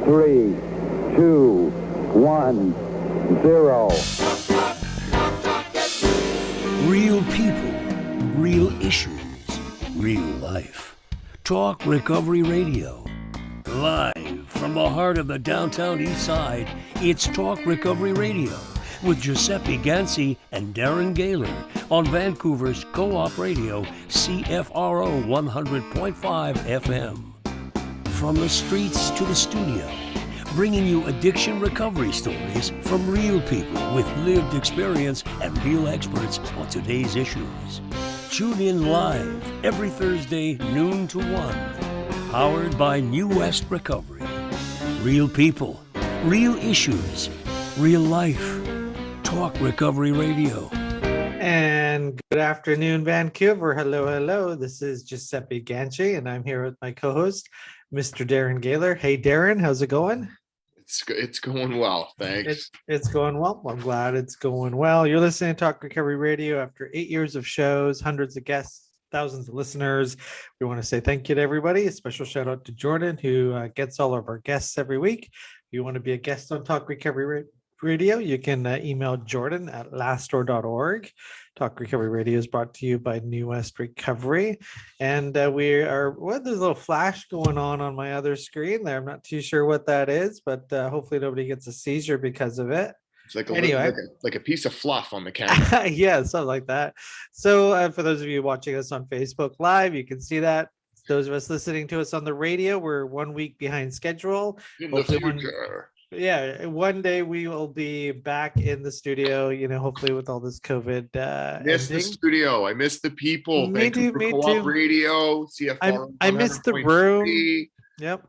3, 2, 1, 0. Real people, real issues, real life. Talk Recovery Radio. Live from the heart of the downtown east side, it's Talk Recovery Radio with Giuseppe Ganci and Darren Gaylor on Vancouver's Co-op Radio, CFRO 100.5 FM. From the streets to the studio, bringing you addiction recovery stories from real people with lived experience and real experts on today's issues. Tune in live every Thursday, noon to 1. Powered by New West Recovery. Real people, real issues, real life. Talk Recovery Radio. And good afternoon, Vancouver. Hello, hello. This is Giuseppe Ganci, and I'm here with my co-host, Mr. Darren Gaylor. Hey, Darren, how's it going? It's going well, thanks. It's going well. I'm glad it's going well. You're listening to Talk Recovery Radio after 8 years of shows, hundreds of guests, thousands of listeners. We want to say thank you to everybody. A special shout out to Jordan, who gets all of our guests every week. If you want to be a guest on Talk Recovery Radio, you can email Jordan at lastdoor.org. Talk Recovery Radio is brought to you by New West Recovery. And there's a little flash going on my other screen there. I'm not too sure what that is, but hopefully nobody gets a seizure because of it. It's like a piece of fluff on the camera. Yeah, something like that. So for those of you watching us on Facebook Live, you can see that. Those of us listening to us on the radio, we're 1 week behind schedule. In the future. One day we will be back in the studio, hopefully with all this COVID. Miss the studio. I miss the people. Me too. Co-op Radio, CFR. I miss the room. Yep.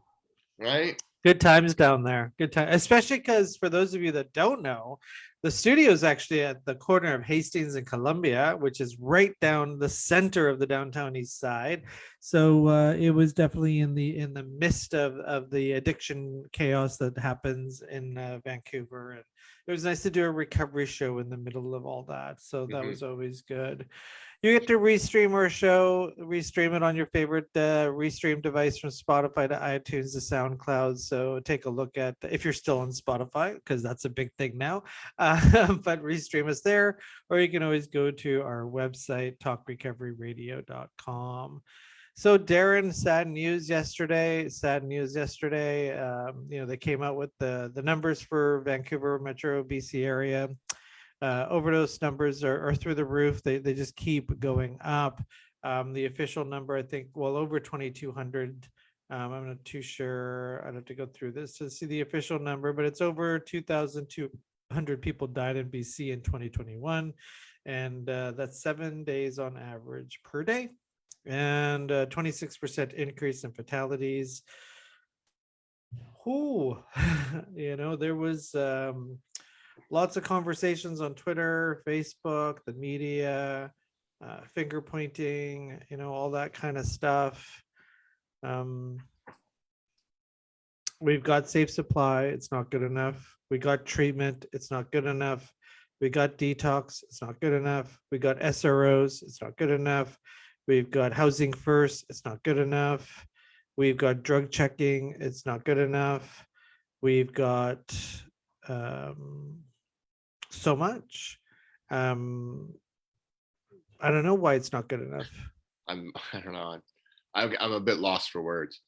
Right. Good times down there. Good time, especially because for those of you that don't know, the studio is actually at the corner of Hastings and Columbia, which is right down the center of the downtown east side. So it was definitely in the midst of the addiction chaos that happens in Vancouver, and it was nice to do a recovery show in the middle of all that. So that was always good. You get to restream our show, restream it on your favorite restream device from Spotify to iTunes to SoundCloud. So take a look at if you're still on Spotify, because that's a big thing now. But restream us there, or you can always go to our website, talkrecoveryradio.com. So Darren, sad news yesterday. They came out with the numbers for Vancouver Metro BC area. Overdose numbers are through the roof. They just keep going up. The official number, I think, over 2,200. I'm not too sure. I'd have to go through this to see the official number, but it's over 2,200 people died in BC in 2021, and that's 7 days on average per day, and 26% increase in fatalities. There was lots of conversations on Twitter, Facebook, the media, finger pointing, all that kind of stuff. We've got safe supply. It's not good enough. We got treatment. It's not good enough. We got detox. It's not good enough. We got SROs. It's not good enough. We've got housing first. It's not good enough. We've got drug checking. It's not good enough. We've got so much. I don't know why it's not good enough. I don't know. I'm a bit lost for words.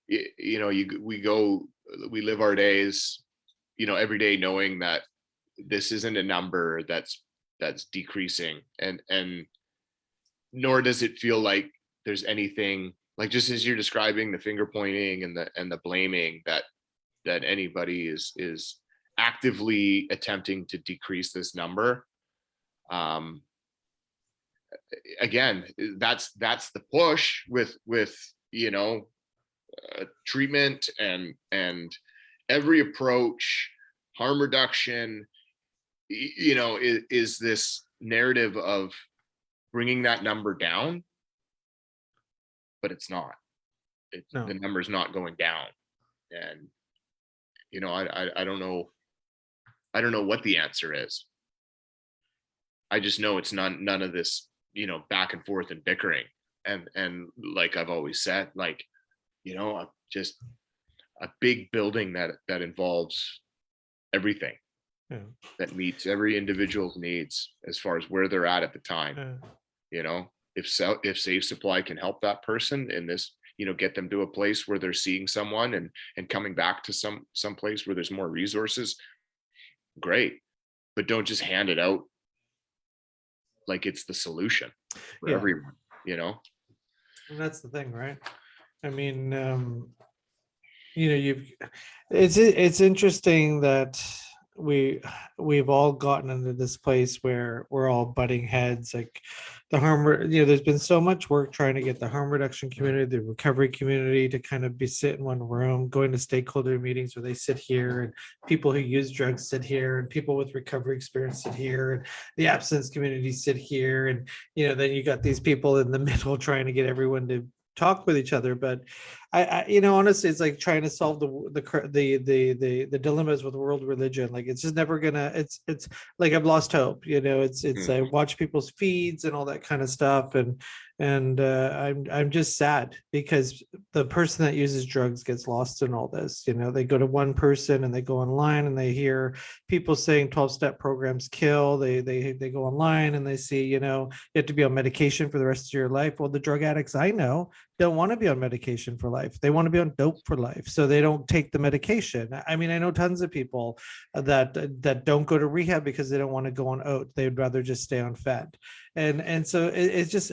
We live our days, every day knowing that this isn't a number that's decreasing, and nor does it feel like there's anything, like, just as you're describing, the finger pointing and the blaming, that anybody is actively attempting to decrease this number. Again, that's the push with treatment and every approach, harm reduction, is this narrative of bringing that number down, but it's not. The number's not going down, and I don't know what the answer is. I just know it's none of this, back and forth and bickering. And like I've always said, like, a big building that involves everything, Yeah. that meets every individual's needs as far as where they're at the time. Yeah. You know, if Safe Supply can help that person in this, you know, get them to a place where they're seeing someone and coming back to some place where there's more resources, great. But don't just hand it out like it's the solution for Yeah. everyone, you know. And that's the thing, right? I mean, you've it's interesting that we've all gotten into this place where we're all butting heads. Like the there's been so much work trying to get the harm reduction community, the recovery community to kind of be sit in one room, going to stakeholder meetings where they sit here, and people who use drugs sit here, and people with recovery experience sit here, and the abstinence community sit here, and then you got these people in the middle trying to get everyone to talk with each other. But honestly, it's like trying to solve the dilemmas with world religion. Like it's just never gonna. It's like I've lost hope. I watch people's feeds and all that kind of stuff, and I'm just sad because the person that uses drugs gets lost in all this. They go to one person and they go online and they hear people saying 12-step programs kill. They go online and they see you have to be on medication for the rest of your life. Well, the drug addicts I know don't want to be on medication for life. They want to be on dope for life, so they don't take the medication. I mean, I know tons of people that don't go to rehab because they don't want to go on oat. They'd rather just stay on fed. And so it's just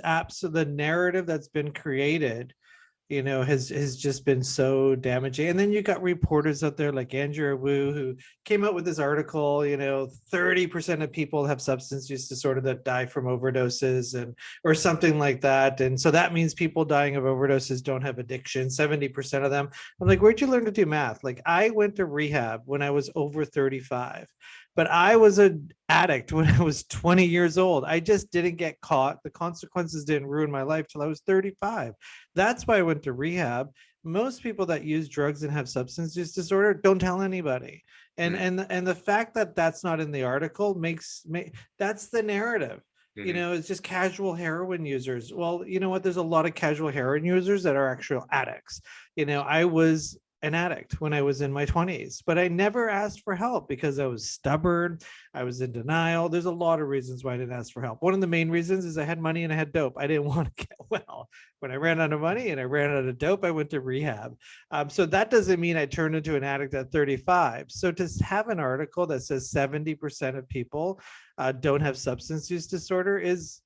the narrative that's been created has just been so damaging. And then you got reporters out there like Andrew Wu, who came out with this article, 30% of people have substance use disorder that die from overdoses or something like that. And so that means people dying of overdoses don't have addiction, 70% of them. I'm like, where'd you learn to do math? Like I went to rehab when I was over 35. But I was an addict when I was 20 years old. I just didn't get caught. The consequences didn't ruin my life till I was 35. That's why I went to rehab. Most people that use drugs and have substance use disorder don't tell anybody. And the fact that that's not in the article that's the narrative. It's just casual heroin users. Well, you know what? There's a lot of casual heroin users that are actual addicts. I was an addict when I was in my 20s, but I never asked for help because I was stubborn. I was in denial. There's a lot of reasons why I didn't ask for help. One of the main reasons is I had money and I had dope. I didn't want to get well. When I ran out of money and I ran out of dope, I went to rehab. So that doesn't mean I turned into an addict at 35. So to have an article that says 70% of people don't have substance use disorder is,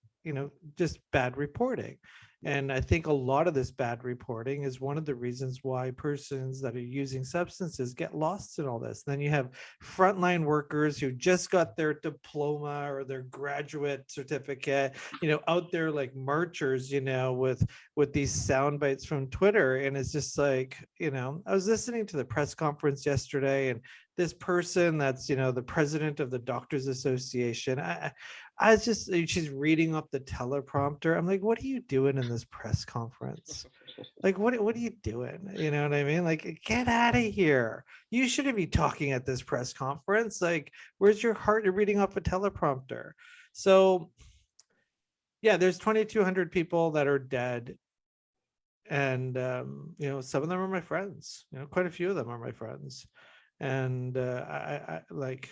just bad reporting. And I think a lot of this bad reporting is one of the reasons why persons that are using substances get lost in all this. Then you have frontline workers who just got their diploma or their graduate certificate, out there like marchers, with these sound bites from Twitter. And it's just like, I was listening to the press conference yesterday, and this person that's, the president of the Doctors Association, I was just, she's reading off the teleprompter. I'm like, what are you doing in this press conference? Like, what are you doing? You know what I mean? Like, get out of here. You shouldn't be talking at this press conference. Like, where's your heart? You're reading off a teleprompter. So yeah, there's 2,200 people that are dead. And, some of them are my friends, quite a few of them are my friends. And I like,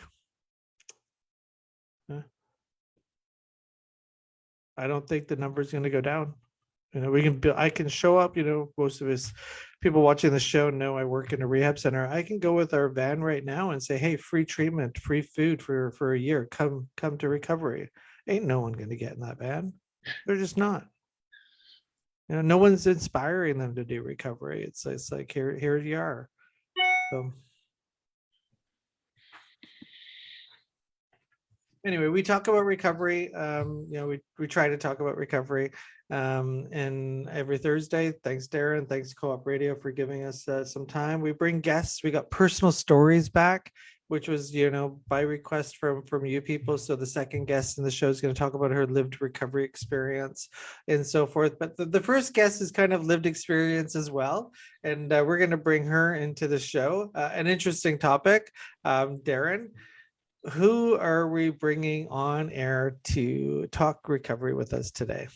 I don't think the number is going to go down. I can show up, most of us people watching the show know I work in a rehab center. I can go with our van right now and say, hey, free treatment, free food for a year. Come to recovery. Ain't no one going to get in that van. They're just not. No one's inspiring them to do recovery. It's like, here you are. So anyway, we talk about recovery. We try to talk about recovery. And every Thursday, thanks Darren, thanks Co-op Radio for giving us some time. We bring guests. We got personal stories back, which was, by request from you people. So the second guest in the show is going to talk about her lived recovery experience and so forth. But the first guest is kind of lived experience as well. And we're going to bring her into the show. An interesting topic. Darren, who are we bringing on air to talk recovery with us today?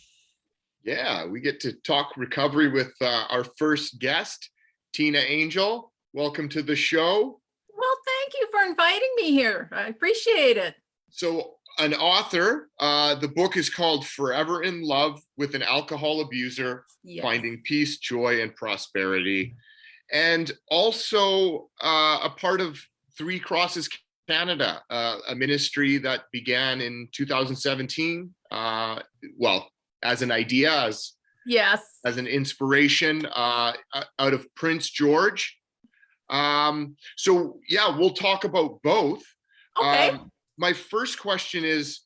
Yeah, we get to talk recovery with our first guest, Tina Angel. welcome to the show. Well, thank you for inviting me here. I appreciate it. So, an author, the book is called Forever in Love with an Alcohol Abuser, Yes. Finding Peace, Joy, and Prosperity. And also a part of Three Crosses Canada, a ministry that began in 2017. Well, as an idea, Yes. as an inspiration out of Prince George. So yeah, we'll talk about both. Okay. My first question is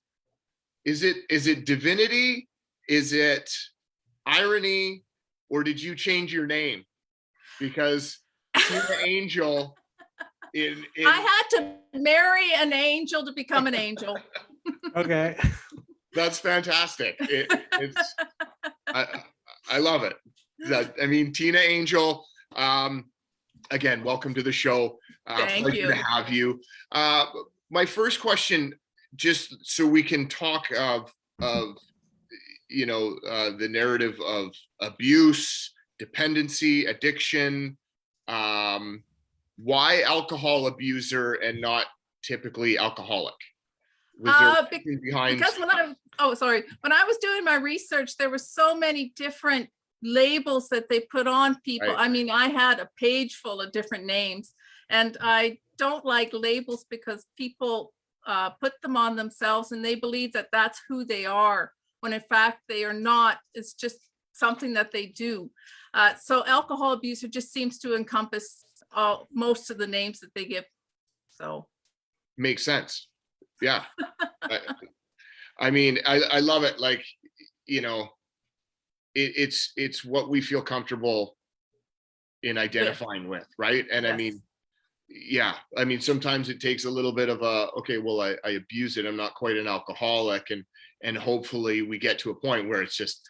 it divinity? Is it irony? Or did you change your name? Because Tina Angel in I had to marry an angel to become an angel. Okay. that's fantastic. It's I love it. I mean, Tina Angel, again, welcome to the show. Thank Pleasure you. to have you. My first question, just so we can talk of the narrative of abuse, dependency, addiction. Why alcohol abuser and not typically alcoholic? Was there anything behind? Because when I was doing my research, there were so many different labels that they put on people. Right. I mean, I had a page full of different names, and I don't like labels because people put them on themselves and they believe that that's who they are, when in fact they are not. It's just something that they do. So alcohol abuser just seems to encompass most of the names that they give. So Makes sense. Yeah. I mean, I love it. Like, it's what we feel comfortable in identifying with, right? And yes. I mean, yeah, I mean, sometimes it takes a little bit of okay, well, I abuse it. I'm not quite an alcoholic. And hopefully we get to a point where it's just,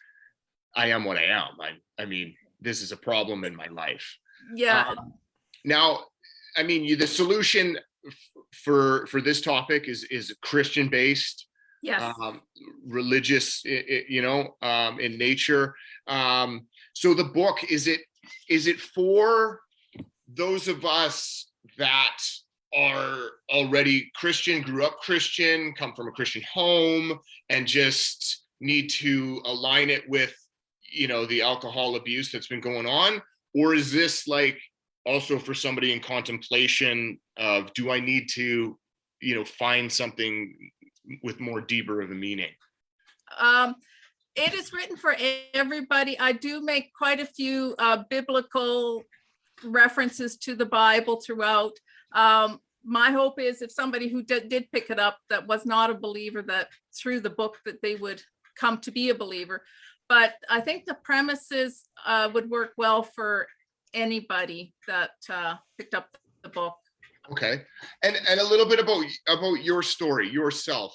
I am what I am. I mean, this is a problem in my life. yeah. Now, I mean, the solution for this topic is Christian based, Yes. religious, in nature. So the book, is it for those of us that are already Christian, grew up Christian, come from a Christian home, and just need to align it with, the alcohol abuse that's been going on? Or is this like also for somebody in contemplation of, do I need to, find something with more deeper of a meaning? It is written for everybody. I do make quite a few biblical references to the Bible throughout. My hope is if somebody who did pick it up that was not a believer, that through the book that they would come to be a believer. But I think the premises would work well for anybody that picked up the book. Okay. And a little bit about your story, yourself.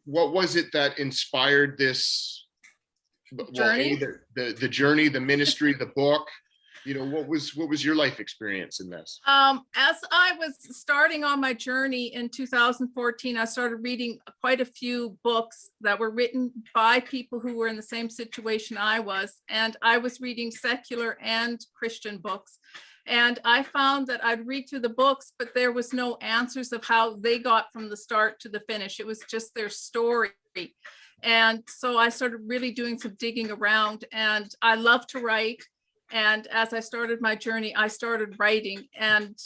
What was it that inspired this Journey? The journey, the ministry, the book? What was your life experience in this? As I was starting on my journey in 2014, I started reading quite a few books that were written by people who were in the same situation I was. And I was reading secular and Christian books. And I found that I'd read through the books, but there was no answers of how they got from the start to the finish. It was just their story. And so I started really doing some digging around, and I love to write. And as I started my journey, I started writing. And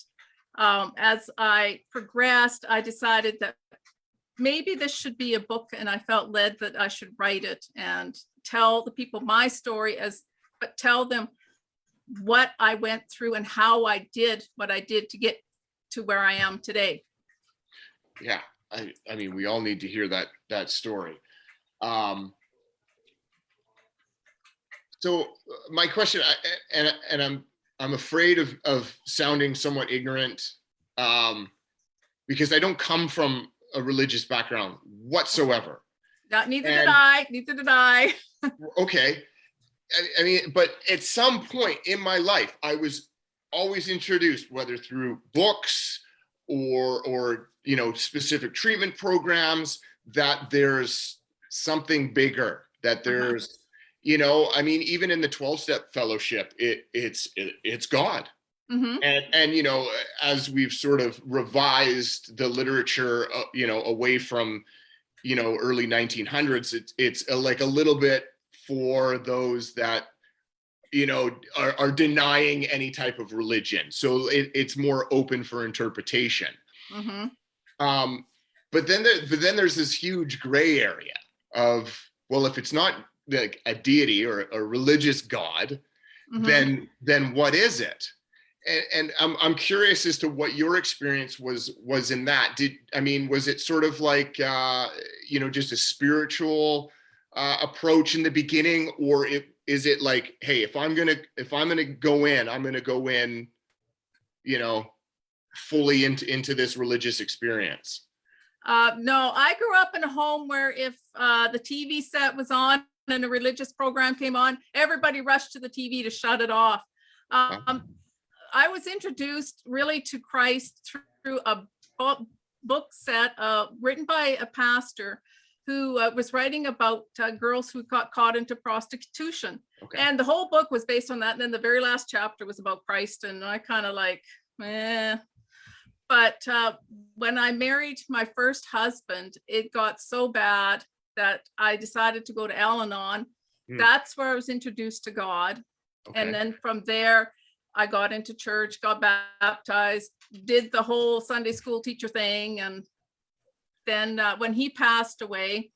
as I progressed, I decided that maybe this should be a book, and I felt led that I should write it and tell the people my story, but tell them what I went through and how I did what I did to get to where I am today. Yeah, I mean, we all need to hear that story. So my question, and I'm afraid of sounding somewhat ignorant, because I don't come from a religious background whatsoever. Neither did I. Okay. I mean, but at some point in my life, I was always introduced, whether through books or specific treatment programs, that there's something bigger, that there's, I mean, even in the 12-step fellowship, it's God. Mhm. And you know, as we've sort of revised the literature, you know, away from, you know, early 1900s, it's like a little bit for those that, you know, are denying any type of religion. So it's more open for interpretation. Mhm. Um, but then there's this huge gray area of, well, if it's not like a deity or a religious god, Mhm. then what is it? And I'm curious as to what your experience was in that. Was it sort of like you know, just a spiritual approach in the beginning, or is it like, hey, if I'm gonna go in, I'm gonna go in, you know, fully into this religious experience? No, I grew up in a home where if the TV set was on and a religious program came on, everybody rushed to the TV to shut it off. Um, I was introduced really to Christ through a book set written by a pastor who was writing about girls who got caught into prostitution. Okay. And the whole book was based on that. And then the very last chapter was about Christ. And I kind of like, eh. But when I married my first husband, it got so bad that I decided to go to Al-Anon. That's where I was introduced to God. Okay. And then from there, I got into church, got baptized, did the whole Sunday school teacher thing. And then when he passed away,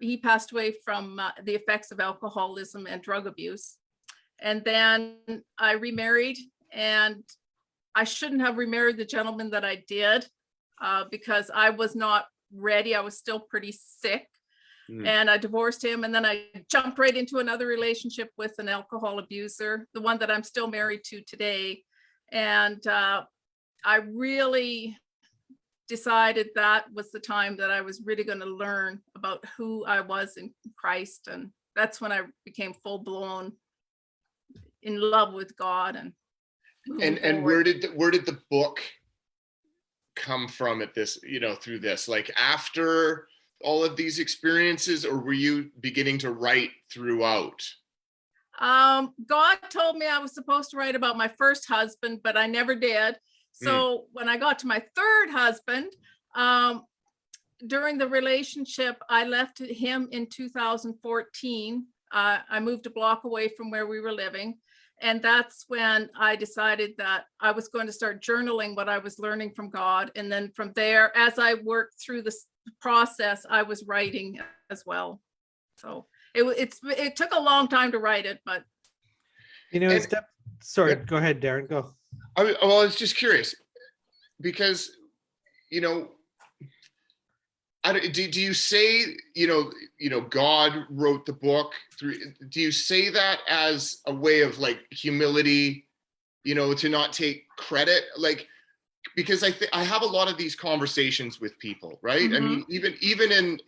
he passed away from the effects of alcoholism and drug abuse. And then I remarried, and I shouldn't have remarried the gentleman that I did because I was not ready. I was still pretty sick. And I divorced him, and then I jumped right into another relationship with an alcohol abuser, the one that I'm still married to today. And I really decided that was the time that I was really going to learn about who I was in Christ. And that's when I became full blown in love with God. And where did the book come from at this, you know, through this, like after all of these experiences, or were you beginning to write throughout? God told me I was supposed to write about my first husband, but I never did. So when I got to my third husband, during the relationship, I left him in 2014. I moved a block away from where we were living. And that's when I decided that I was going to start journaling what I was learning from God. And then from there, as I worked through this process, I was writing as well. So it took a long time to write it, but. You know, sorry, yeah. Go ahead, Darren, go. I was just curious because, you know, do you say, you know, God wrote the book through? Do you say that as a way of like humility, you know, to not take credit? Like, because I have a lot of these conversations with people, right? Mm-hmm. I mean, even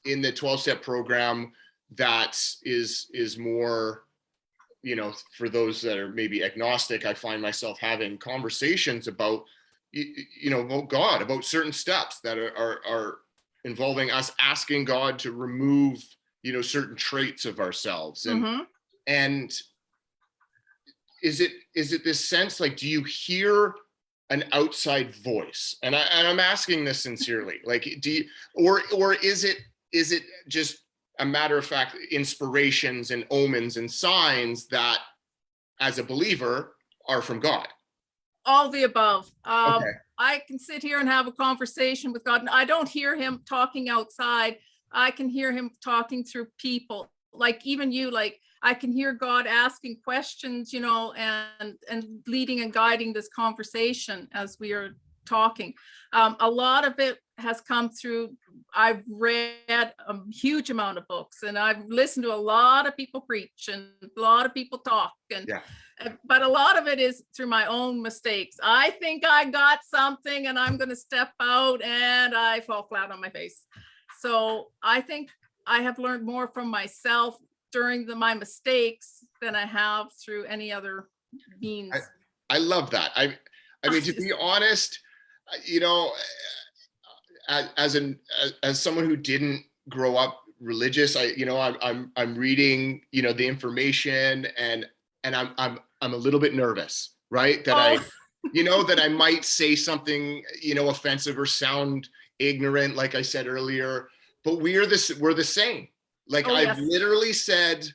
in the 12-step program, that is more, you know, for those that are maybe agnostic, I find myself having conversations about, you know, about God, about certain steps that are involving us asking God to remove, you know, certain traits of ourselves. And is it this sense, like, do you hear an outside voice? And I'm asking this sincerely, like, do you, or is it just a matter of fact inspirations and omens and signs that as a believer are from God? All the above. Okay. I can sit here and have a conversation with God, and I don't hear him talking outside. I can hear him talking through people, like even you. Like I can hear God asking questions, you know, and leading and guiding this conversation as we are talking. A lot of it has come through. I've read a huge amount of books, and I've listened to a lot of people preach and a lot of people talk, and Yeah. But a lot of it is through my own mistakes. I think I got something and I'm going to step out and I fall flat on my face. So I think I have learned more from myself during my mistakes than I have through any other means. I love that. I mean, to be honest, you know, as someone who didn't grow up religious, I'm reading, you know, the information, and I'm a little bit nervous, right? That Oh. that I might say something, offensive or sound ignorant, like I said earlier, but we're the same. Like Oh, I've yes. literally said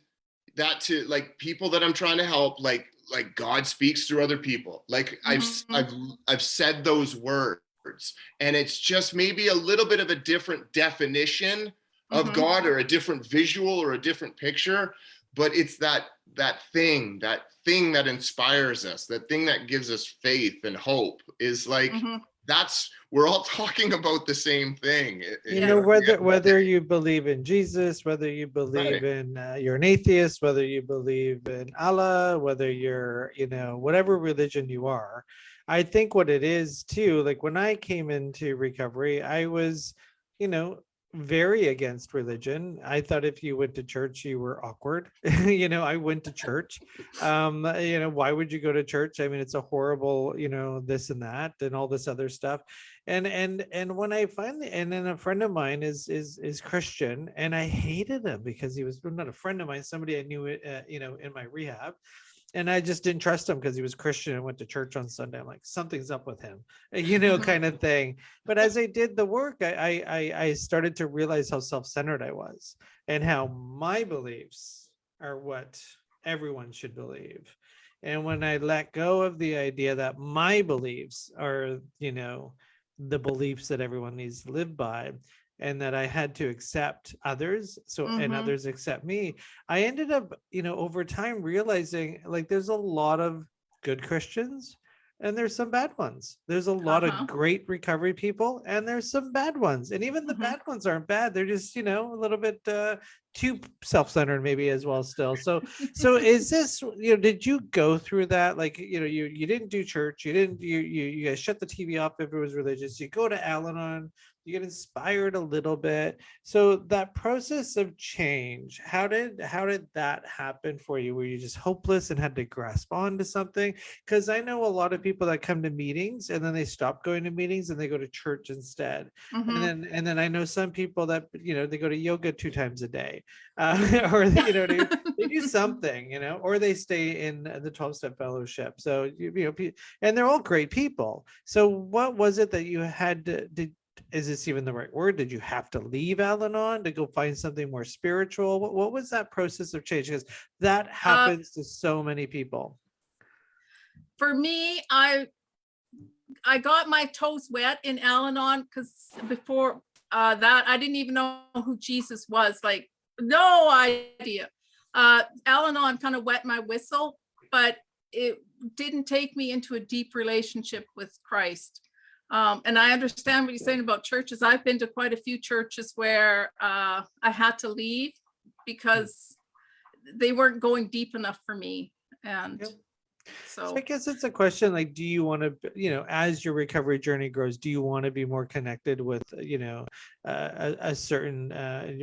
that to like people that I'm trying to help, like God speaks through other people. Like I've said those words, and it's just maybe a little bit of a different definition of God, or a different visual, or a different picture, but it's that thing that inspires us, that thing that gives us faith and hope, is like we're all talking about the same thing. Whether you believe in Jesus, whether you believe Right. in you're an atheist, whether you believe in Allah, whether you're whatever religion you are, I think what it is too, like when I came into recovery, I was very against religion. I thought if you went to church, you were awkward. I went to church. Why would you go to church? I mean, it's a horrible, this and that and all this other stuff. And when I finally, and then a friend of mine is Christian, and I hated him because he was not a friend of mine, somebody I knew, in my rehab. And I just didn't trust him because he was Christian and went to church on Sunday. I'm like, something's up with him, kind of thing. But as I did the work, I started to realize how self-centered I was, and how my beliefs are what everyone should believe. And when I let go of the idea that my beliefs are, the beliefs that everyone needs to live by, and that I had to accept others, and others accept me, I ended up, over time realizing like there's a lot of good Christians and there's some bad ones. There's a lot of great recovery people and there's some bad ones. And even the bad ones aren't bad. They're just, a little bit too self-centered maybe as well still. So is this, did you go through that? Like, you didn't do church, you guys shut the TV off if it was religious, you go to Al-Anon, you get inspired a little bit. So that process of change, how did that happen for you? Were you just hopeless and had to grasp onto something? Because I know a lot of people that come to meetings and then they stop going to meetings and they go to church instead. And then I know some people that they go to yoga 2 times a day, or they do something, or they stay in the 12-step fellowship. So and they're all great people. So what was it that you had to is this even the right word? Did you have to leave Al-Anon to go find something more spiritual? What was that process of change? Because that happens to so many people. For me, I got my toes wet in Al-Anon because before that, I didn't even know who Jesus was. Like, no idea. Al-Anon kind of wet my whistle, but it didn't take me into a deep relationship with Christ. And I understand what you're saying about churches. I've been to quite a few churches where I had to leave because they weren't going deep enough for me. And so I guess it's a question, like, do you want to, as your recovery journey grows, do you want to be more connected with, a certain,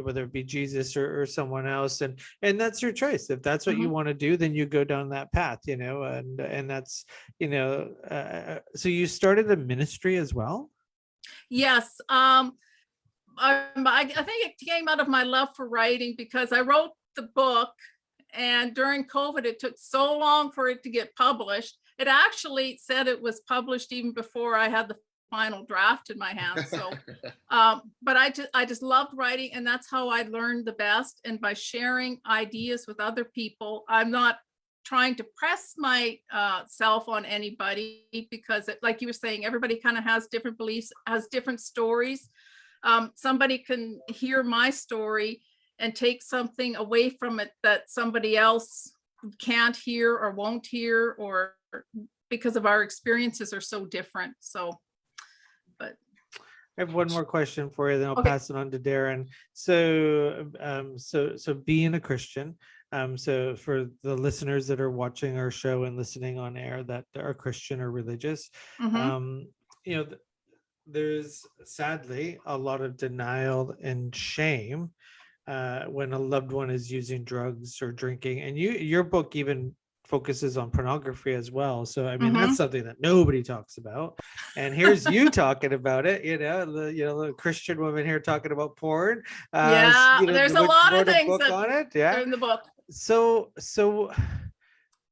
whether it be Jesus or someone else, and that's your choice. If that's what you want to do, then you go down that path, and that's, so you started a ministry as well? Yes. I think it came out of my love for writing because I wrote the book. And during COVID, it took so long for it to get published. It actually said it was published even before I had the final draft in my hands. So, but I just loved writing, and that's how I learned the best. And by sharing ideas with other people, I'm not trying to press myself on anybody because, like you were saying, everybody kind of has different beliefs, has different stories. Somebody can hear my story and take something away from it that somebody else can't hear or won't hear, or because of our experiences are so different. So, but I have one more question for you, then I'll pass it on to Darren. So, so being a Christian, so for the listeners that are watching our show and listening on air that are Christian or religious, there's sadly a lot of denial and shame when a loved one is using drugs or drinking. And your book even focuses on pornography as well. So I mean, that's something that nobody talks about. And here's you talking about it, the Christian woman here talking about porn. There's a lot of things on it. Yeah, in the book. So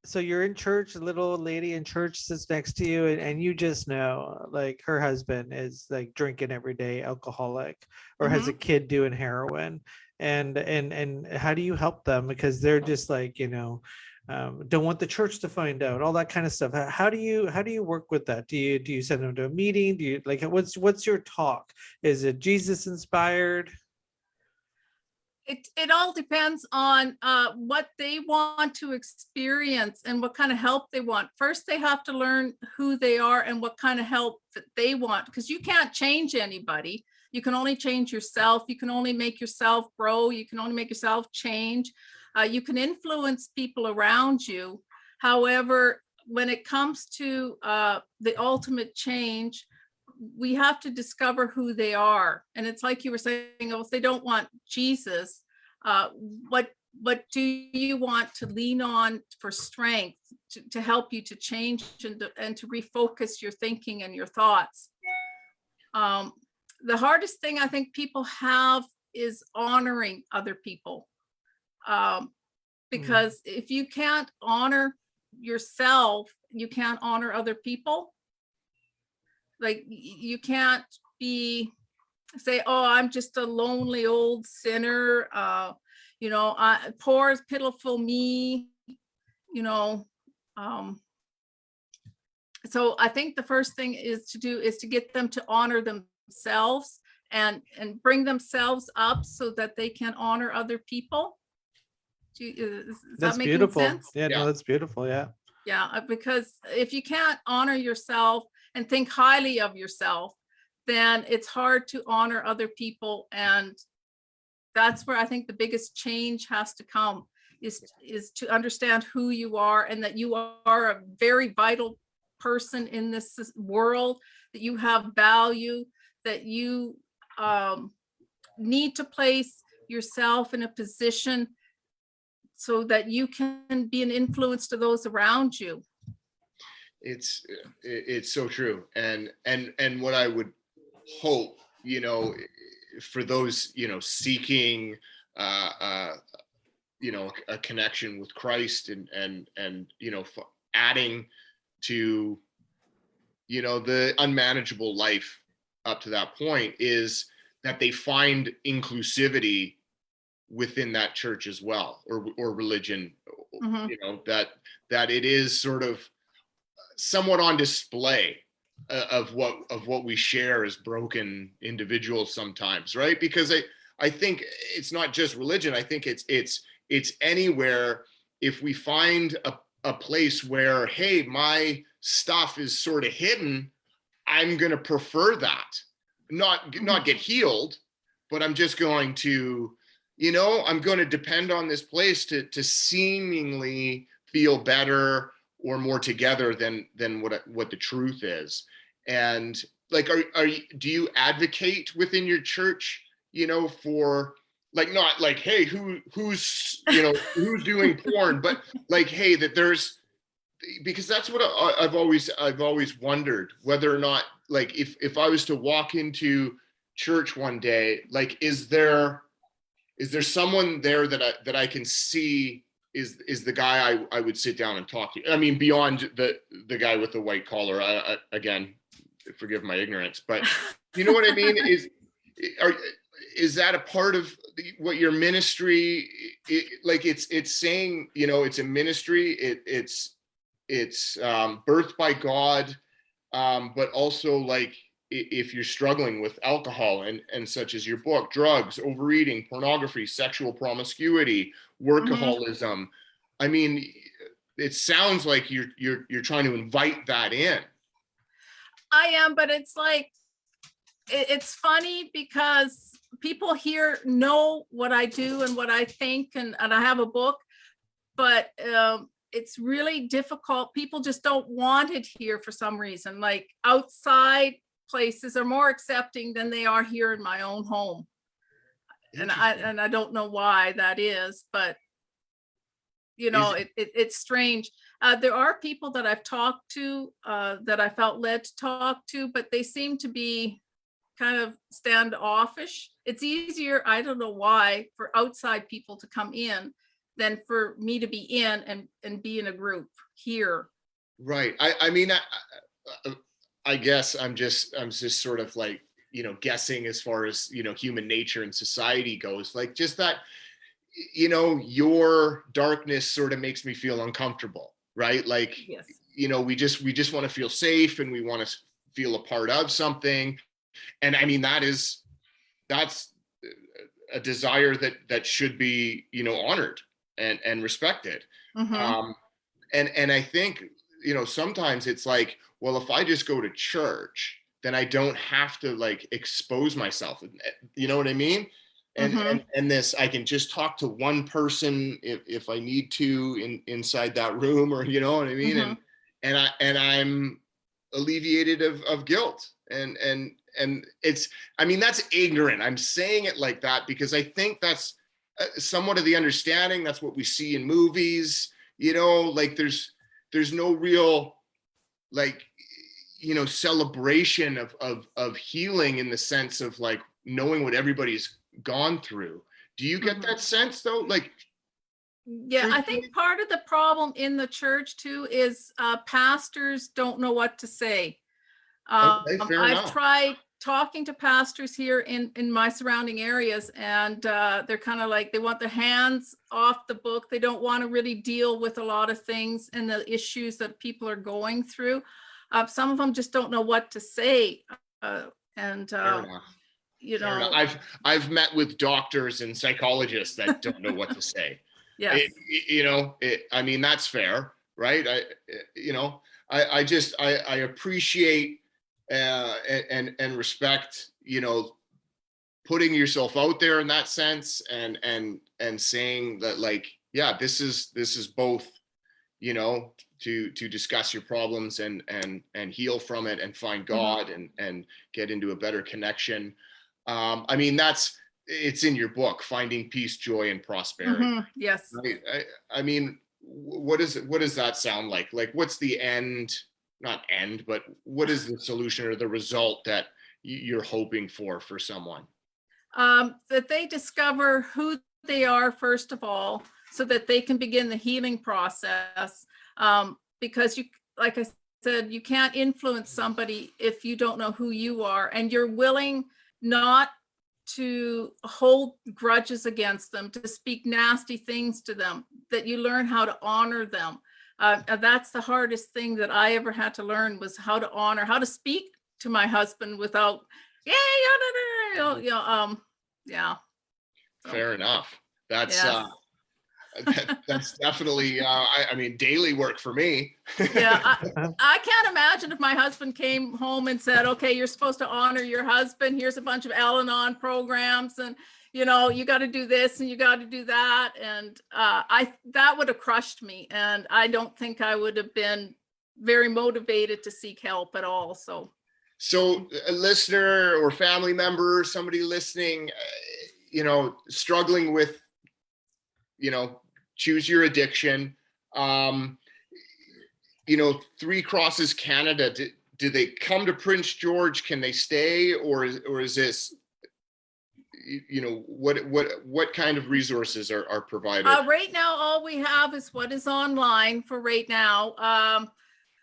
So you're in church, a little old lady in church sits next to you, and you just know, like, her husband is like drinking every day, alcoholic, or has a kid doing heroin. And how do you help them? Because they're just like, don't want the church to find out, all that kind of stuff. How do you work with that? Do you send them to a meeting? Do you like what's your talk? Is it Jesus inspired? It all depends on what they want to experience and what kind of help they want. First, they have to learn who they are and what kind of help that they want, because you can't change anybody. You can only change yourself. You can only make yourself grow. You can only make yourself change. You can influence people around you. However, when it comes to the ultimate change, we have to discover who they are. And it's like you were saying, oh, if they don't want Jesus, what do you want to lean on for strength to help you to change and to refocus your thinking and your thoughts? The hardest thing I think people have is honoring other people. Because if you can't honor yourself, you can't honor other people. Like, you can't say, oh, I'm just a lonely old sinner, poor pitiful me, so I think the first thing is to get them to honor themselves and bring themselves up so that they can honor other people. Is That's that making beautiful. sense? Yeah, Yeah. no, that's beautiful. Yeah. Yeah, because if you can't honor yourself and think highly of yourself, then it's hard to honor other people. And that's where I think the biggest change has to come, is to understand who you are and that you are a very vital person in this world, that you have value, that you need to place yourself in a position so that you can be an influence to those around you. It's so true. And what I would hope, for those, seeking, a connection with Christ and adding to, the unmanageable life up to that point, is that they find inclusivity within that church as well, or religion, that it is sort of somewhat on display of what we share as broken individuals sometimes, right? Because I think it's not just religion. I think it's anywhere. If we find a place where, hey, my stuff is sort of hidden, I'm going to prefer that, not get healed, but I'm just going to, I'm going to depend on this place to seemingly feel better or more together than what the truth is. And like, do you advocate within your church, for, like, not like, hey, who's who's doing porn, but like, hey, that there's, because that's what I've always wondered, whether or not, like, if I was to walk into church one day, like, is there someone there that I can see is the guy I would sit down and talk to? I mean, beyond the guy with the white collar. I again, forgive my ignorance, but you know what I mean? Is that a part of what your ministry, like, it's saying, it's a ministry, it's birthed by God, but also, like, if you're struggling with alcohol and such as your book, drugs, overeating, pornography, sexual promiscuity, workaholism, I mean, it sounds like you're trying to invite that in. I am, but it's like, it's funny because people here know what I do and what I think, and I have a book, but it's really difficult. People just don't want it here for some reason. Like, outside places are more accepting than they are here in my own home. And I don't know why that is, but it's strange. There are people that I've talked to that I felt led to talk to, but they seem to be kind of standoffish. It's easier, I don't know why, for outside people to come in than for me to be in and be in a group here. Right. I mean, I guess I'm just sort of like, guessing as far as, human nature and society goes, like just that, your darkness sort of makes me feel uncomfortable, right? Like, Yes. we just want to feel safe, and we want to feel a part of something. And I mean, that's a desire that should be, honored and respected. Mhm. And I think, sometimes it's like, well, if I just go to church, then I don't have to like expose myself. You know what I mean? And this, I can just talk to one person if I need to inside that room, or you know what I mean? And I'm alleviated of guilt. And it's, I mean, that's ignorant. I'm saying it like that because I think that's somewhat of the understanding. That's what we see in movies, like there's no real, like, celebration of healing in the sense of like knowing what everybody's gone through. Do you get that sense though? Like, yeah, I think part of the problem in the church too is pastors don't know what to say. Okay, fair I've enough. tried talking to pastors here in my surrounding areas, and they're kind of like, they want their hands off the book. They don't want to really deal with a lot of things and the issues that people are going through. Some of them just don't know what to say. Fair enough. You Fair know, enough. I've met with doctors and psychologists that don't know what to say. yes. I mean, that's fair, right? I appreciate and respect, putting yourself out there in that sense, and saying that, like, yeah, this is both, to discuss your problems and heal from it and find God and get into a better connection. I mean, it's in your book, Finding Peace, Joy, and Prosperity. Yes. Right? I mean, what does that sound like? Like, what's the end? Not end, but what is the solution or the result that you're hoping for someone? That they discover who they are, first of all, so that they can begin the healing process. Because like I said, you can't influence somebody if you don't know who you are, and you're willing not to hold grudges against them, to speak nasty things to them, that you learn how to honor them. That's the hardest thing that I ever had to learn, was how to speak to my husband without, yeah. Fair enough. That's yes. that's definitely I mean, daily work for me. Yeah, I can't imagine if my husband came home and said, okay, you're supposed to honor your husband. Here's a bunch of Al-Anon programs, and you got to do this and you got to do that. And that would have crushed me. And I don't think I would have been very motivated to seek help at all. So a listener or family member, somebody listening, struggling with, choose your addiction. Three Crosses Canada, do they come to Prince George? Can they stay, or is this, what kind of resources are provided? Right now, all we have is what is online for right now.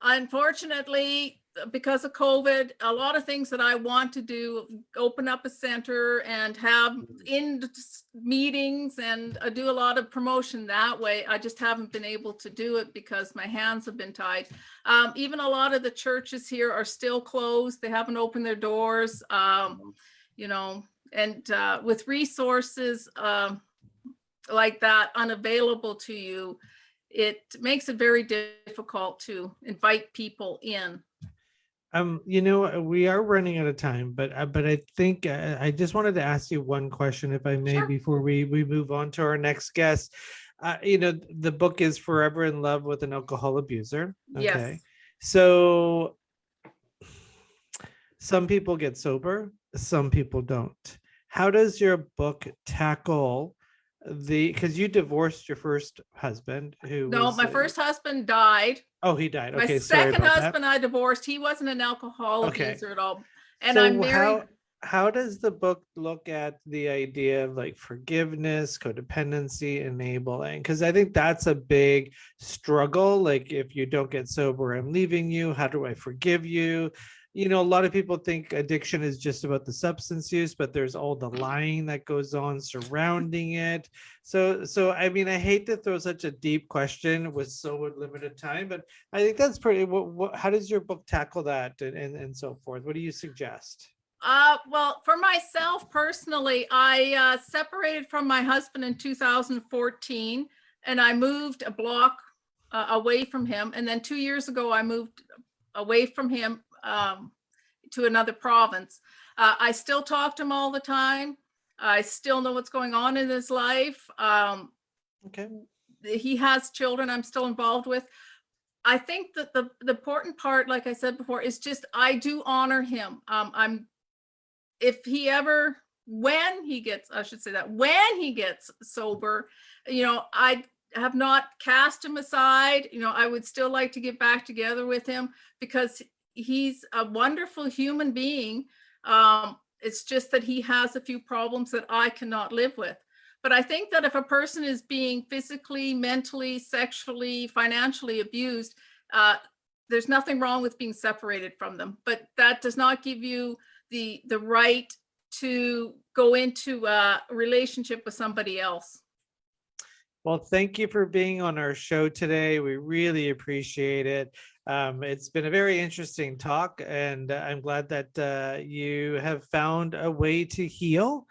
Unfortunately, because of COVID, a lot of things that I want to do, open up a center and have in meetings and do a lot of promotion that way. I just haven't been able to do it because my hands have been tied. Even a lot of the churches here are still closed. They haven't opened their doors, and with resources like that unavailable to you, it makes it very difficult to invite people in. We are running out of time, but I think I just wanted to ask you one question, if I may, Sure. before we move on to our next guest. The book is Forever in Love with an Alcohol Abuser. Okay. Yes. So some people get sober, some people don't. How does your book tackle because you divorced your first husband My first husband died. Oh, he died. Okay, My sorry second about husband, I divorced. He wasn't an alcohol Okay. abuser at all. And So I'm married. how does the book look at the idea of like forgiveness, codependency, enabling? Because I think that's a big struggle. Like, if you don't get sober, I'm leaving you. How do I forgive you? You know, a lot of people think addiction is just about the substance use, but there's all the lying that goes on surrounding it. So I mean, I hate to throw such a deep question with so limited time, but I think that's pretty. How does your book tackle that, and so forth? What do you suggest? Well, for myself personally, I separated from my husband in 2014, and I moved a block away from him. And then 2 years ago, I moved away from him to another province. I still talk to him all the time. I still know what's going on in his life. Okay. He has children I'm still involved with. I think that the important part, like I said before, is just I do honor him. If he ever, when he gets, I should say that, when he gets sober, I have not cast him aside. I would still like to get back together with him because he's a wonderful human being. It's just that he has a few problems that I cannot live with. But I think that if a person is being physically, mentally, sexually, financially abused, there's nothing wrong with being separated from them. But that does not give you the right to go into a relationship with somebody else. Well, thank you for being on our show today. We really appreciate it. It's been a very interesting talk, and I'm glad that you have found a way to heal.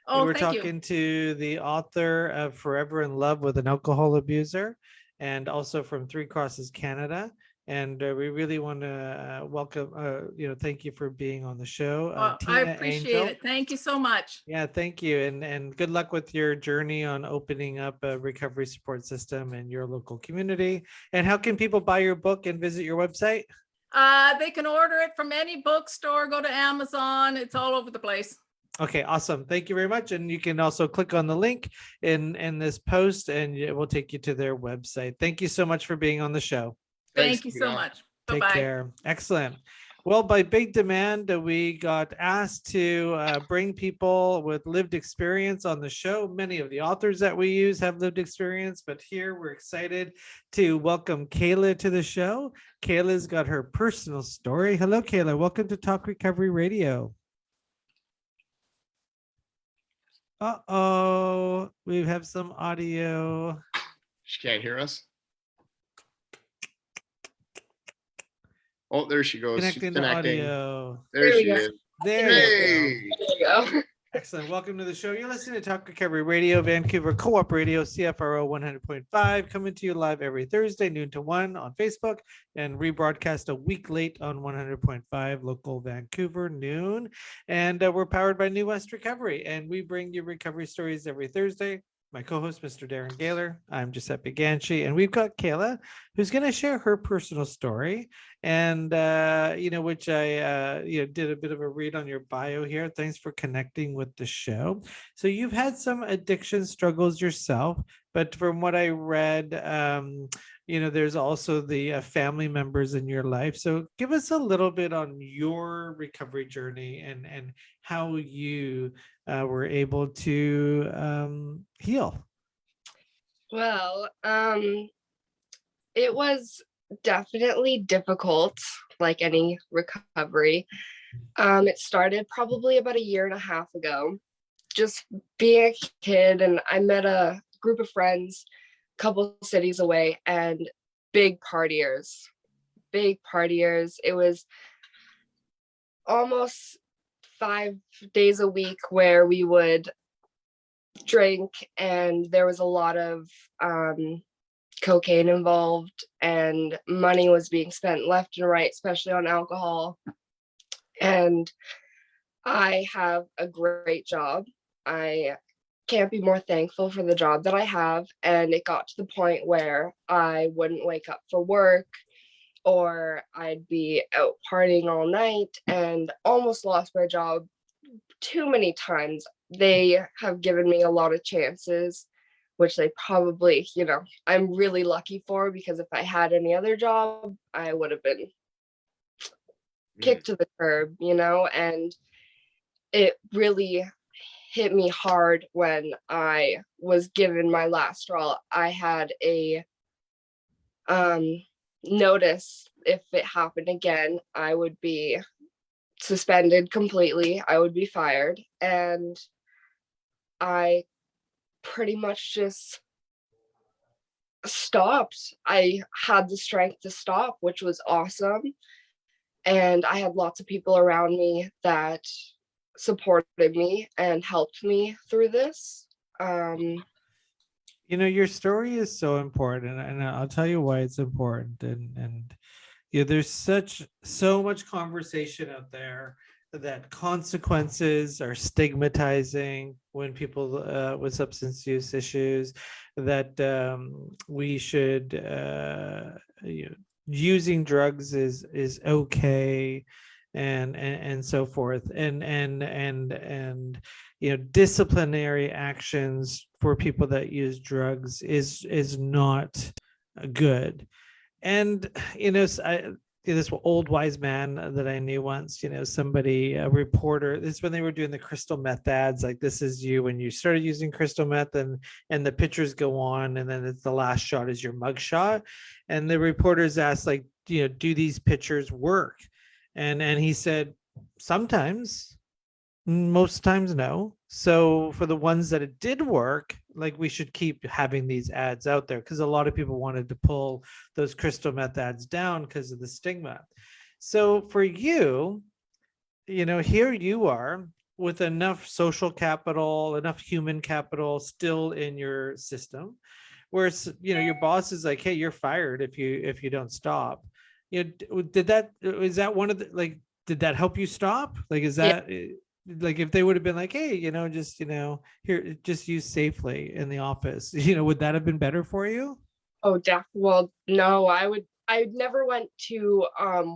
Oh, We're thank you. talking to the author of Forever in Love with an Alcohol Abuser, and also from Three Crosses Canada. And we really want to welcome, thank you for being on the show. I Tina appreciate Angel. it. Thank you so much. Yeah, thank you. And good luck with your journey on opening up a recovery support system in your local community. And how can people buy your book and visit your website? They can order it from any bookstore, go to Amazon. It's all over the place. Okay, awesome. Thank you very much. And you can also click on the link in this post and it will take you to their website. Thank you so much for being on the show. Thank you so much. Take Bye-bye. care. Excellent. Well, by big demand, we got asked to bring people with lived experience on the show. Many of the authors that we use have lived experience, but here we're excited to welcome Kayla to the show. Kayla's got her personal story. Hello, Kayla. Welcome to Talk Recovery Radio. Uh-oh, we have some audio. She can't hear us. Oh, there she goes. Connecting She's the connecting. audio. There she is. There you go. Hey. There you go. Excellent. Welcome to the show. You're listening to Talk Recovery Radio, Vancouver Co-op Radio, CFRO 100.5, coming to you live every Thursday, noon to 1 on Facebook, and rebroadcast a week late on 100.5 local Vancouver, noon. And we're powered by New West Recovery, and we bring you recovery stories every Thursday. My co-host, Mr. Darren Gaylor. I'm Giuseppe Ganci, and we've got Kayla, who's going to share her personal story, and which I did a bit of a read on your bio here. Thanks for connecting with the show. So you've had some addiction struggles yourself, but from what I read, there's also the family members in your life. So give us a little bit on your recovery journey and how you were able to heal. Well, it was definitely difficult, like any recovery. It started probably about 1.5 years ago, just being a kid, and I met a group of friends a couple cities away, and big partiers. It was almost 5 days a week where we would drink, and there was a lot of cocaine involved, and money was being spent left and right, especially on alcohol. And I have a great job. I can't be more thankful for the job that I have. And it got to the point where I wouldn't wake up for work, or I'd be out partying all night, and almost lost my job too many times. They have given me a lot of chances, which they probably, I'm really lucky for, because if I had any other job, I would have been kicked to the curb, and it really hit me hard when I was given my last straw. I had a notice if it happened again, I would be suspended completely. I would be fired. And I pretty much just stopped. I had the strength to stop, which was awesome. And I had lots of people around me that supported me and helped me through this. You know, your story is so important, and I'll tell you why it's important. And yeah, there's so much conversation out there that consequences are stigmatizing when people with substance use issues, that we should you know, using drugs is okay, and so forth, and you know, disciplinary actions for people that use drugs is not good. And you know, this old wise man that I knew once, you know, somebody, a reporter, this is when they were doing the crystal meth ads, like, this is you when you started using crystal meth, and the pictures go on, and then it's the last shot is your mug shot. And the reporters asked, like, you know, do these pictures work? And he said, sometimes, most times no. So for the ones that it did work, like, we should keep having these ads out there, because a lot of people wanted to pull those crystal meth ads down because of the stigma. So for you, you know, here you are with enough social capital, enough human capital still in your system, where it's, you know, your boss is like, hey, you're fired if you don't stop. You know, did that, is that one of the, like, did that help you stop? Like, is Yeah. that like, if they would have been like, hey, you know, just, you know, here, just use safely in the office, you know, would that have been better for you? Oh, well, no, I never went to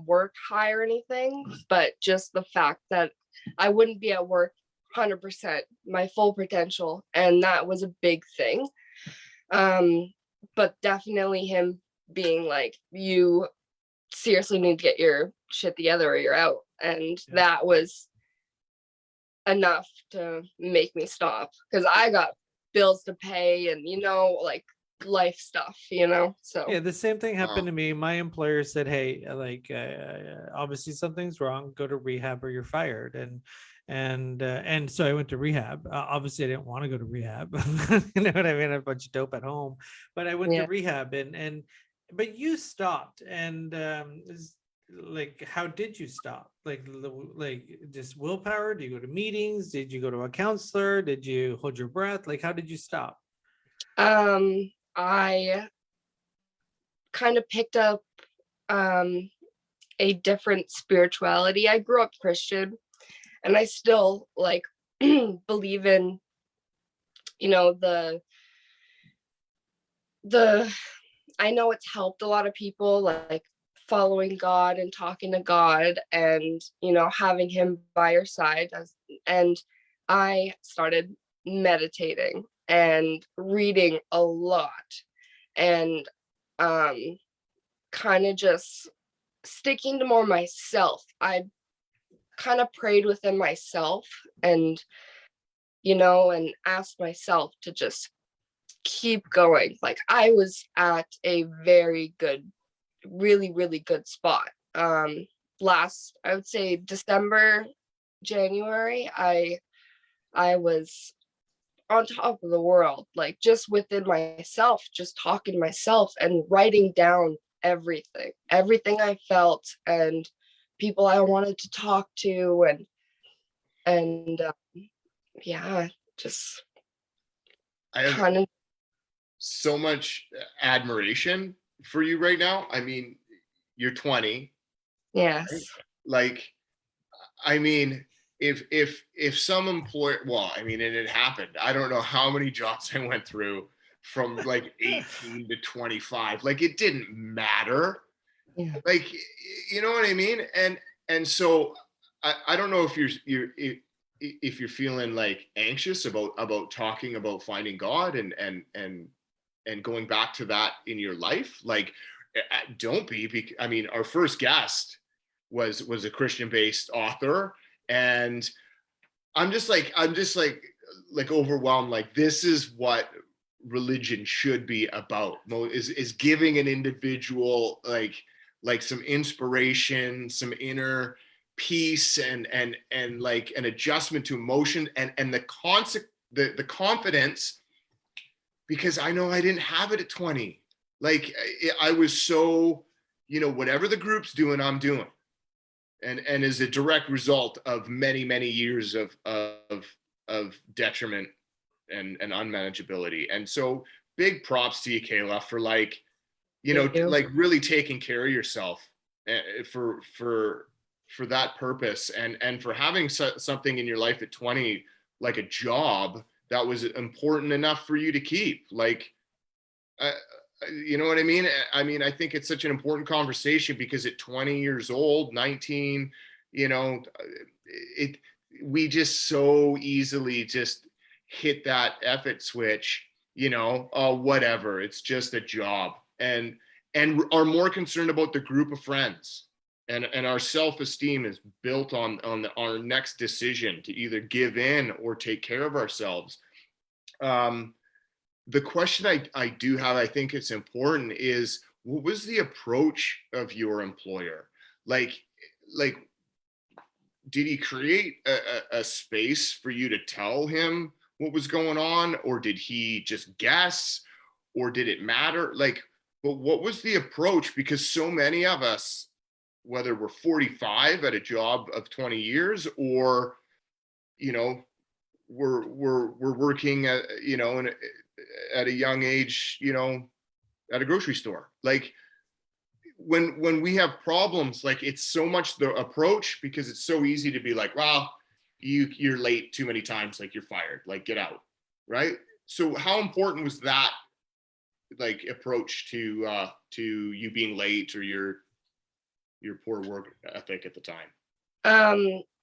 work high or anything, but just the fact that I wouldn't be at work 100%, my full potential, and that was a big thing. But definitely him being like, you seriously need to get your shit together or you're out. And Yeah. that was enough to make me stop, because I got bills to pay and, you know, like life stuff, you know. So Yeah, the same thing happened Wow. to me. My employer said, "Hey, like, obviously something's wrong. Go to rehab or you're fired." And so I went to rehab. Obviously, I didn't want to go to rehab. You know what I mean? I had a bunch of dope at home, but I went to yeah. rehab, but you stopped. And like, how did you stop? Like, just willpower? Do you go to meetings? Did you go to a counselor? Did you hold your breath? Like, how did you stop? I kind of picked up um a different spirituality. I grew up Christian, and I still like believe in, you know, the I know it's helped a lot of people, like following God and talking to God and, you know, having him by your side. And I started meditating and reading a lot, and um kind of just sticking to more myself. I kind of prayed within myself, and, you know, and asked myself to just keep going. Like, I was at a very good, really, really good spot. Last, I would say December, January, I was on top of the world, like just within myself, just talking to myself and writing down everything I felt, and people I wanted to talk to, and yeah, just I have kind of, so much admiration for you right now. I mean, you're 20, right? yes. Like, I mean, if some employer, well, I mean, and it happened. I don't know how many jobs I went through from like 18 to 25. Like, it didn't matter. Yeah. Like, you know what I mean? And so I don't know if if you're feeling like anxious about talking about finding God and going back to that in your life. Like, don't be, because I mean, our first guest was a Christian based author, and I'm just like overwhelmed. Like, this is what religion should be about, is giving an individual like some inspiration, some inner peace, and like an adjustment to emotion, and the confidence, because I know I didn't have it at 20. Like, I was so, whatever the group's doing, I'm doing. And is a direct result of many years of detriment and unmanageability. And so big props to you, Kayla, for like, Thank you. like really taking care of yourself for that purpose, and for having something in your life at 20, like a job that was important enough for you to keep. Like, you know what I mean? I mean, I think it's such an important conversation, because at 20 years old, 19, we just so easily just hit that effort switch, whatever, it's just a job, and are more concerned about the group of friends, and our self-esteem is built on our next decision to either give in or take care of ourselves. The question I do have, I think it's important, is what was the approach of your employer? Like, did he create a space for you to tell him what was going on, or did he just guess, or did it matter? Like, but what was the approach? Because so many of us, whether we're 45 at a job of 20 years, or, we're working at, at a young age, at a grocery store. Like, when we have problems, like, it's so much the approach, because it's so easy to be like, well, you're late too many times, like, you're fired, like, get out, right? So how important was that, like, approach to you being late, or your poor work ethic at the time?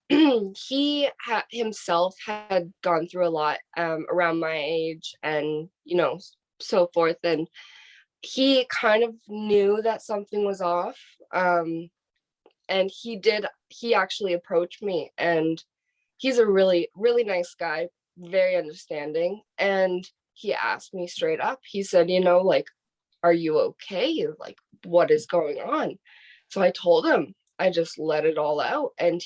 He himself had gone through a lot around my age, and so forth, and he kind of knew that something was off, and he actually approached me, and he's a really nice guy, very understanding, and he asked me straight up. He said, like, are you okay? Like, what is going on? So I told him. I just let it all out, and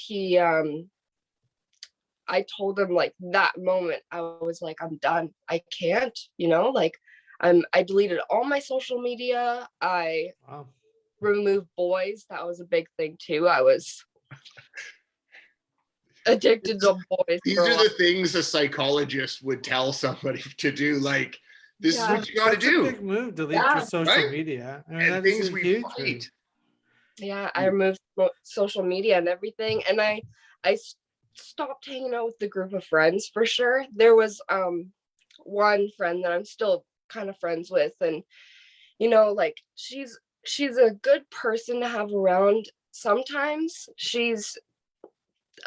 I told him, like, that moment, I was like, I'm done. I can't, like, I deleted all my social media. I Wow. removed boys. That was a big thing too. I was addicted to boys. These are the things a psychologist would tell somebody to do. Like, this is what you got to That's a do. big move. Delete your social right? media. I mean, And that is things a we huge fight. move. Yeah, I removed social media and everything, and I stopped hanging out with the group of friends for sure. There was one friend that I'm still kind of friends with, and like, she's a good person to have around. Sometimes she's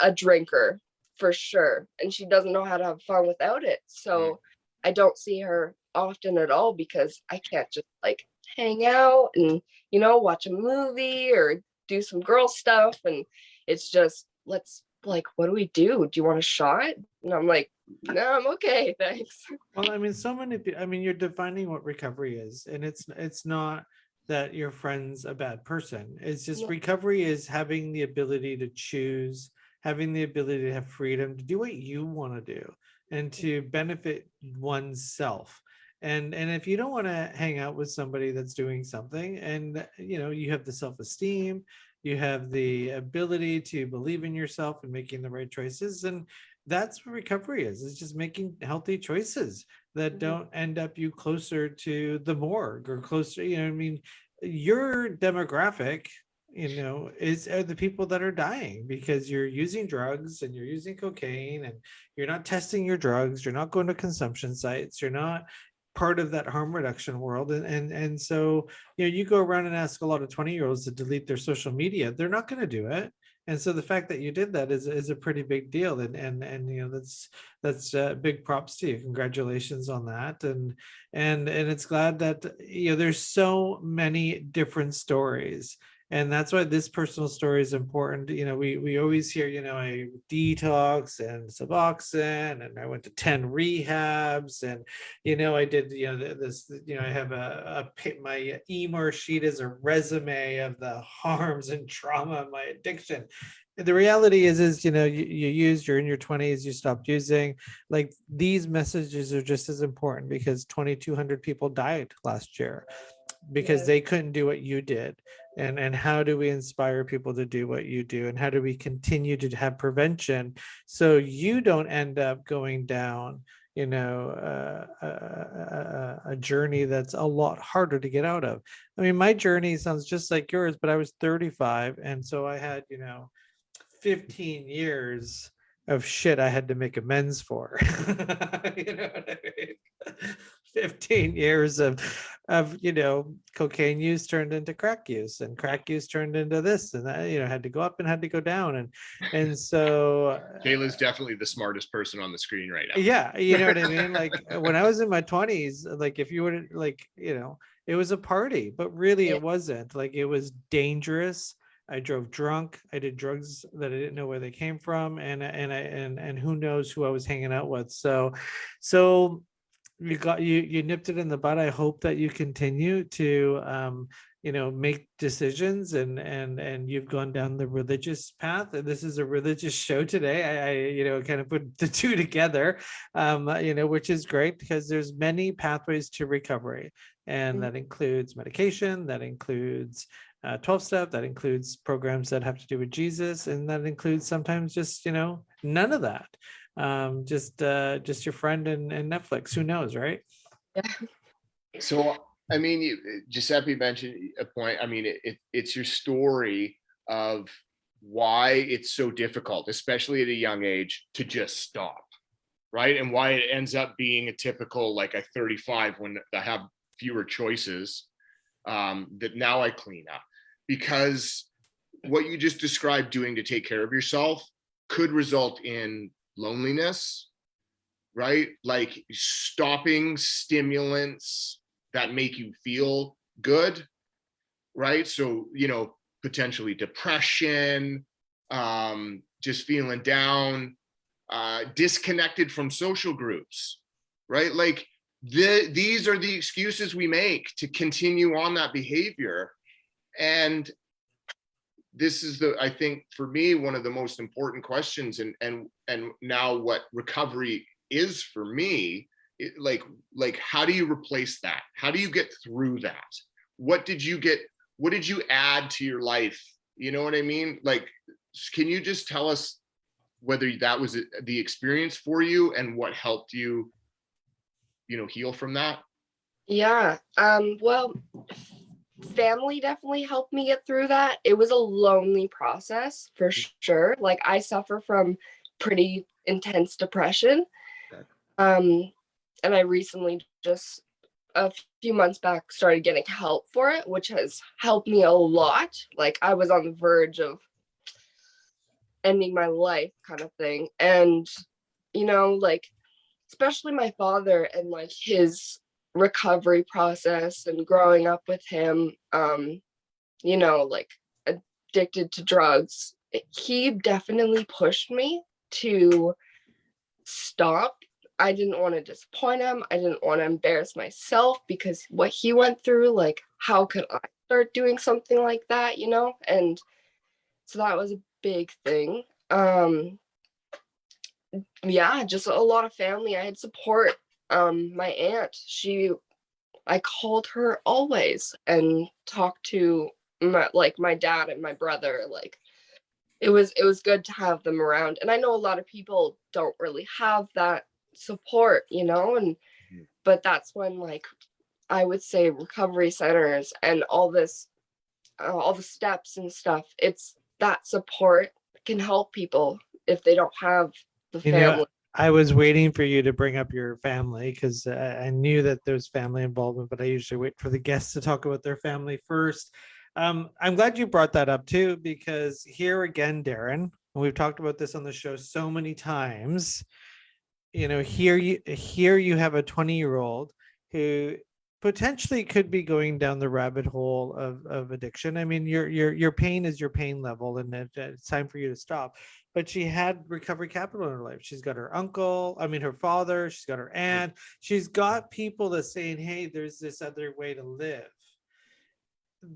a drinker for sure, and she doesn't know how to have fun without it. So I don't see her often at all, because I can't just, like, hang out and watch a movie or do some girl stuff, and it's just, let's, like, what do we do? Do you want a shot? And I'm like, no, I'm okay, thanks. Well, I mean, so many people, I mean, you're defining what recovery is, and it's not that your friend's a bad person. It's just, Yeah. recovery is having the ability to choose, having the ability to have freedom to do what you want to do, and to benefit oneself. And if you don't want to hang out with somebody that's doing something, and you have the self-esteem, you have the ability to believe in yourself and making the right choices, and that's what recovery is. It's just making healthy choices that don't end up you closer to the morgue, or closer, I mean, your demographic, are the people that are dying because you're using drugs, and you're using cocaine, and you're not testing your drugs, you're not going to consumption sites, you're not part of that harm reduction world. And so, you go around and ask a lot of 20-year-olds to delete their social media, they're not going to do it. And so the fact that you did that is a pretty big deal, and that's big props to you. Congratulations on that, and it's glad that there's so many different stories, And that's why this personal story is important. We always hear, I detox and Suboxone, and I went to 10 rehabs, and I did, this, I have my EMOR sheet is a resume of the harms and trauma of my addiction. The reality is, you used, you're in your 20s, you stopped using. Like, these messages are just as important, because 2,200 people died last year because Yeah. they couldn't do what you did. And how do we inspire people to do what you do, and how do we continue to have prevention so you don't end up going down a journey that's a lot harder to get out of. I mean, my journey sounds just like yours, but I was 35, and so I had 15 years of shit I had to make amends for. You know what I mean? 15 years of cocaine use turned into crack use, and crack use turned into this, and that, had to go up and had to go down. And so Kayla's definitely the smartest person on the screen right now. yeah, you know what I mean? Like, when I was in my 20s, like, if you would, like, it was a party, but really Yeah. it wasn't. Like, it was dangerous. I drove drunk. I did drugs that I didn't know where they came from, and who knows who I was hanging out with. So you nipped it in the bud. I hope that you continue to make decisions, and you've gone down the religious path. And this is a religious show today. I kind of put the two together, which is great, because there's many pathways to recovery, and that includes medication, that includes 12-step, that includes programs that have to do with Jesus, and that includes sometimes just none of that. Just your friend and Netflix. Who knows, right? So, I mean, Giuseppe mentioned a point. I mean, it's your story of why it's so difficult, especially at a young age, to just stop, right? And why it ends up being a typical, like, at 35, when I have fewer choices, that now I clean up. Because what you just described doing to take care of yourself could result in loneliness, right? Like, stopping stimulants that make you feel good, right? So, potentially depression, just feeling down, disconnected from social groups, right? Like, these are the excuses we make to continue on that behavior. And this is I think, for me, one of the most important questions, and now what recovery is for me, like how do you replace that? How do you get through that? What did you add to your life? You know what I mean? Like, can you just tell us whether that was the experience for you, and what helped you, heal from that? Yeah. Well, family definitely helped me get through that. It was a lonely process for sure. Like, I suffer from pretty intense depression. Okay. And I recently, just a few months back, started getting help for it, which has helped me a lot. Like, I was on the verge of ending my life, kind of thing. And, like, especially my father and, like, his recovery process, and growing up with him, like, addicted to drugs, he definitely pushed me to stop. I didn't want to disappoint him. I didn't want to embarrass myself, because what he went through, like, how could I start doing something like that, And so that was a big thing. Yeah, just a lot of family. I had support. My aunt, I called her always and talked to my dad and my brother. Like, it was good to have them around. And I know a lot of people don't really have that support, but that's when, like, I would say recovery centers and all the steps and stuff, it's that support can help people if they don't have the family. I was waiting for you to bring up your family, because I knew that there's family involvement, but I usually wait for the guests to talk about their family first. I'm glad you brought that up too, because here again, Darren, and we've talked about this on the show so many times, here you have a 20-year-old who potentially could be going down the rabbit hole of addiction. I mean, your pain is your pain level, and it's time for you to stop. But she had recovery capital in her life. She's got her uncle, I mean her father, she's got her aunt, she's got people that saying, hey, there's this other way to live.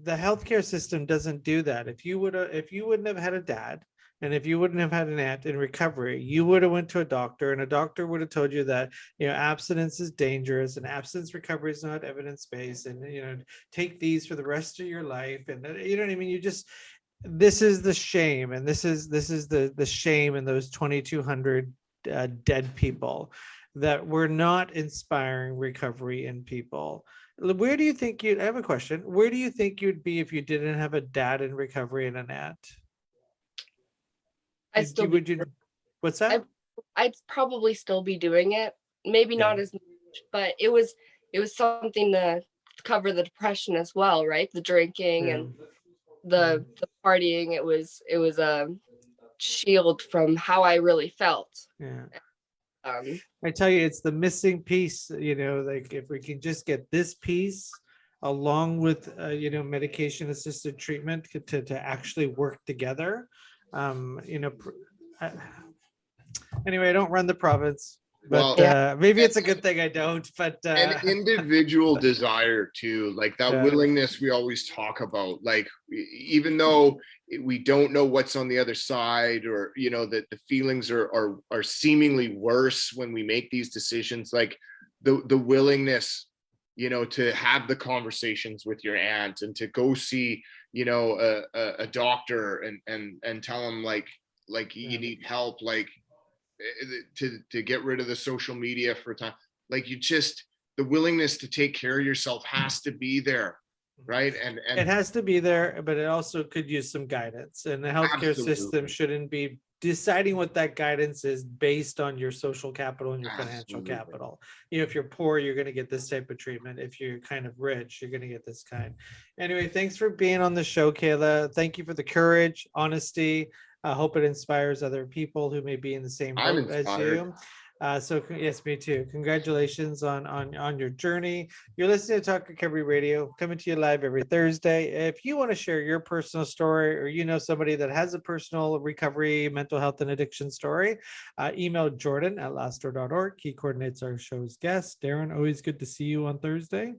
The healthcare system doesn't do that. If you wouldn't have had a dad, and if you wouldn't have had an aunt in recovery, you would have went to a doctor, and a doctor would have told you that, abstinence is dangerous and abstinence recovery is not evidence-based, and take these for the rest of your life. And you know what I mean? This is the shame, and this is the shame in those 2,200 dead people, that we're not inspiring recovery in people. Where do you think I have a question. Where do you think you'd be if you didn't have a dad in recovery and an aunt? What's that? I'd probably still be doing it. Maybe not as much, but it was something to cover the depression as well, right? The drinking and the partying. It was a shield from how I really felt. Yeah. I tell you, it's the missing piece, like if we can just get this piece along with, medication assisted treatment to actually work together. Anyway, I don't run the province, but maybe it's a good thing I don't, but an individual desire too, like that willingness we always talk about, like even though we don't know what's on the other side, or that the feelings are seemingly worse when we make these decisions, like the willingness to have the conversations with your aunt, and to go see a doctor and tell them like you need help, like to get rid of the social media for time. Like the willingness to take care of yourself has to be there, right? And it has to be there, but it also could use some guidance, and the healthcare system shouldn't be deciding what that guidance is based on your social capital and your financial capital. If you're poor, you're going to get this type of treatment. If you're kind of rich, you're going to get this kind. Anyway, thanks for being on the show, Kayla. Thank you for the courage, honesty. I hope it inspires other people who may be in the same boat as you. So yes, me too. Congratulations on your journey. You're listening to Talk Recovery Radio, coming to you live every Thursday. If you want to share your personal story, or somebody that has a personal recovery, mental health, and addiction story, email Jordan at lastdoor.org. He coordinates our show's guests. Darren, always good to see you on Thursday.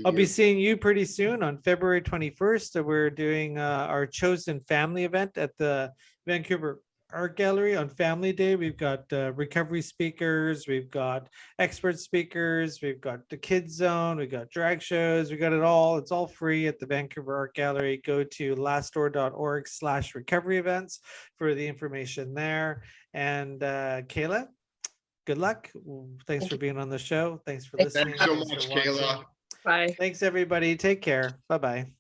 I'll be seeing you pretty soon on February 21st. We're doing our Chosen Family event at the Vancouver Art Gallery on Family Day. We've got recovery speakers, we've got expert speakers, we've got the kids zone, we've got drag shows, we got it all. It's all free at the Vancouver Art Gallery. Go to lastdoor.org/recovery events for the information there. And Kayla, good luck. Thanks for being on the show. Thanks for listening. Thanks so much, Kayla. Bye. Thanks, everybody. Take care. Bye-bye.